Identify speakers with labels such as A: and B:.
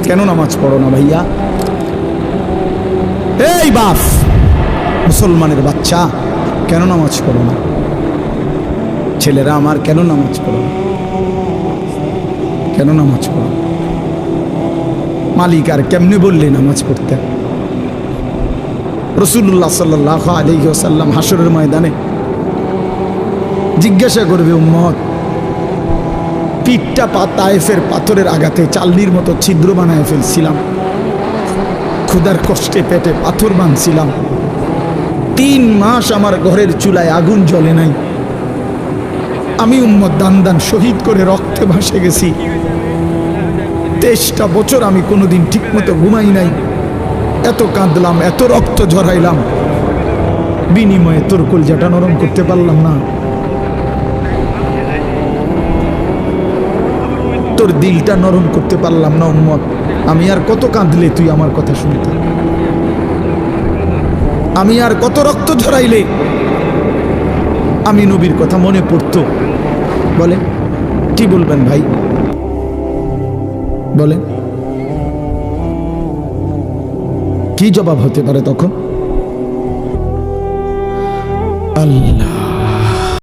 A: কেন নামাজ পড়ো না ভাইয়া? এই বাপ, মুসলমানের বাচ্চা, কেন নামাজ পড়ো না? ছেলেরা আমার, কেন নামাজ পড়ো না? কেন নামাজ পড়ো? মালিক আর কেমনে বললে নামাজ পড়তে? রাসূলুল্লাহ সাল্লাল্লাহু আলাইহি ওয়াসাল্লাম হাসরের ময়দানে জিজ্ঞাসা করবে, উম্মত, পিঠটা তায়েফের পাথরের আঘাতে চাল্লির মতো ছিদ্র বানায় ফেলছিলাম, ক্ষুধার কষ্টে পেটে পাথর বাঁধছিলাম, 3 মাস আমার ঘরের চুলায় আগুন জ্বলে নাই, আমি উম্মত দান দান শহীদ করে রক্তে ভাসে গেছি, 23টা বছর আমি কোনোদিন ঠিকমতো ঘুমাই নাই, এত কাঁদলাম, এত রক্ত ঝরাইলাম, বিনিময়ে তোর কলজাটা নরম করতে পারলাম না, তোর দিলটা নরম করতে পারলাম না উম্মত। আমি আর কত কাঁদলে তুই আমার কথা শুনতে? আমি আর কত রক্ত ঝরাইলে আমি নবীর কথা মনে পড়তো? বলে কি বলবেন ভাই? বলেন কি জবাব হতে পারে তখন? আল্লাহ